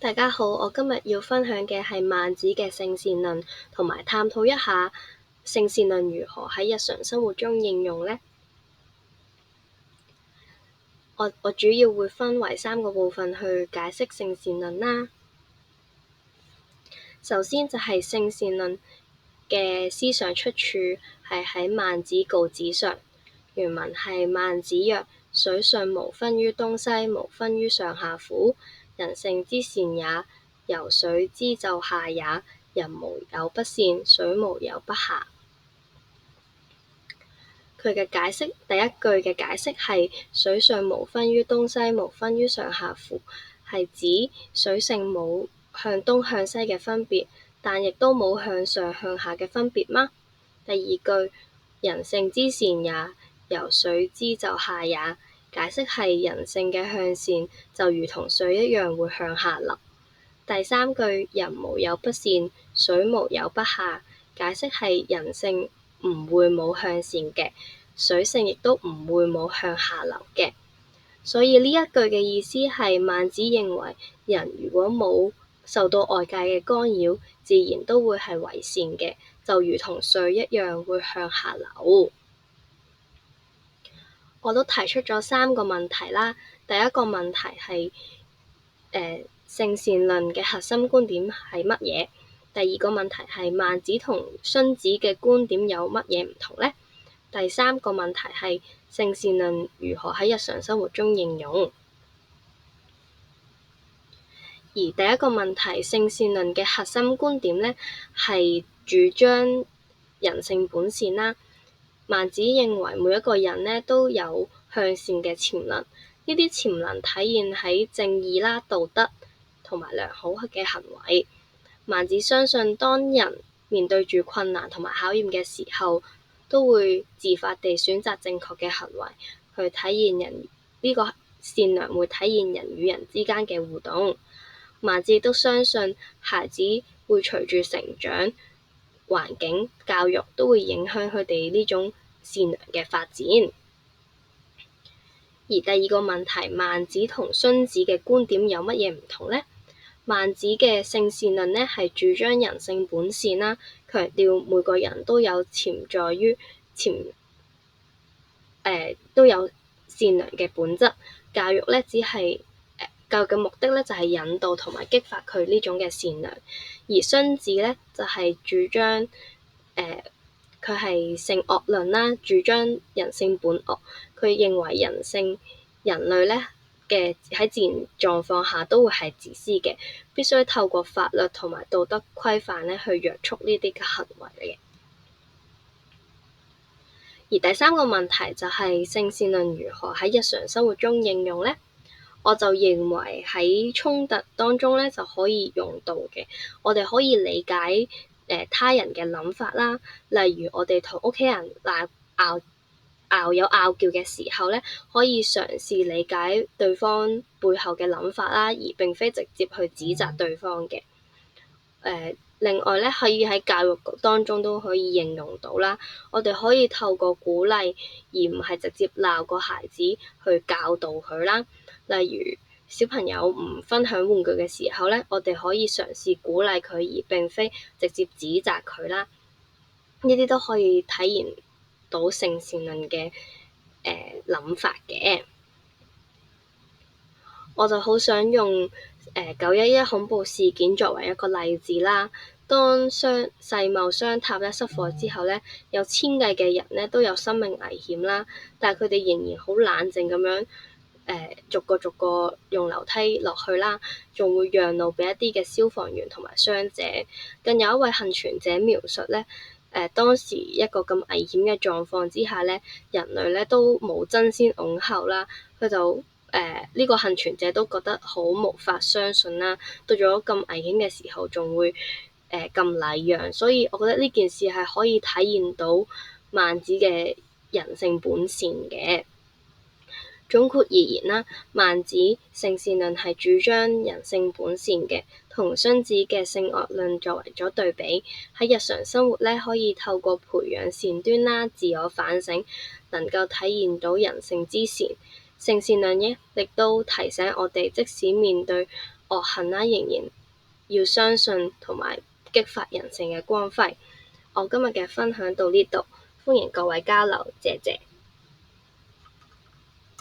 大家好，我今日要分享嘅係孟子嘅性善論，同埋探討一下性善論如何喺日常生活中應用呢？我主要會分為3個部分去解釋性善論啦。首先就係性善論嘅思想出處係喺孟子告子上，原文係孟子曰：水順無分於東西，無分於上下乎？人性之善也，由水之就下也。人無有不善，水無有不下。佢嘅解釋，第一句嘅解釋係水性無分於東西，無分於上下乎，係指水性冇向東向西嘅分別，但亦都冇向上向下嘅分別嗎？第二句人性之善也，由水之就下也，解釋係人性嘅向善就如同水一樣會向下流。第三句人無有不善，水無有不下，解釋係人性唔會冇向善嘅，水性亦都唔會冇向下流嘅。所以呢一句嘅意思係孟子認為人如果冇受到外界嘅干擾，自然都會係為善嘅，就如同水一樣會向下流。我都提出咗3個問題啦。第一個問題係性善論嘅核心觀點係乜嘢？第二個問題係孟子同荀子嘅觀點有乜嘢唔同呢？第三個問題係性善論如何喺日常生活中應用？而第一個問題，性善論嘅核心觀點呢，係主張人性本善啦。孟子認為每一個人呢都有向善嘅潛能，呢啲潛能體現喺正義啦、道德同埋良好嘅行為。孟子相信，當人面對住困難同埋考驗嘅時候，都會自發地選擇正確嘅行為，去體現人呢個善良會體現人與人之間嘅互動。孟子亦都相信，孩子會隨住成長、環境、教育都會影響佢哋呢種善良嘅發展。而第二個問題，孟子同荀子嘅觀點有乜嘢唔同呢？孟子嘅性善論呢係主張人性本善啦，強調每個人都有都有善良嘅本質。教育呢教育嘅目的呢就係引導同埋激發佢呢種嘅善良。而荀子呢就係主張佢係性惡論啦，主張人性本惡。佢認為人類呢嘅喺自然狀況下都會係自私嘅，必須透過法律同埋道德規範呢去約束呢啲嘅行為嚟嘅。而第三個問題就係性善論如何喺日常生活中應用呢？我就認為喺衝突當中呢就可以用到嘅。我哋可以理解他人嘅諗法啦，例如我哋同屋企人有拗撬嘅時候呢，可以嘗試理解對方背後嘅諗法啦，而並非直接去指責對方嘅。另外呢，可以喺教育當中都可以應用到啦。我哋可以透過鼓勵，而唔係直接鬧個孩子去教導佢啦。例如小朋友唔分享玩具嘅時候呢，我哋可以嘗試鼓勵佢，而並非直接指責佢啦。呢啲都可以體現到性善論嘅諗法嘅。我就好想用911恐怖事件作為一個例子啦。當世貿雙塔失火之後呢，有千計嘅人呢都有生命危險啦，但係佢哋仍然好冷靜咁樣逐個用樓梯落去啦，仲會讓路俾一啲嘅消防員同埋傷者。更有一位幸存者描述呢，當時一個咁危險嘅狀況之下呢，人類呢都冇爭先恐後啦，佢就呢個幸存者都覺得好無法相信啦，到咗咁危險嘅時候仲會咁禮讓，所以我覺得呢件事係可以體現到孟子嘅人性本善嘅。總括而言啦，孟子性善論係主張人性本善嘅，同荀子嘅性惡論作為咗對比。喺日常生活呢，可以透過培養善端啦、自我反省，能夠體現到人性之善。性善論亦都提醒我哋，即使面對惡行啦，仍然要相信同埋激發人性嘅光輝。我今日嘅分享到呢度，歡迎各位交流，謝謝。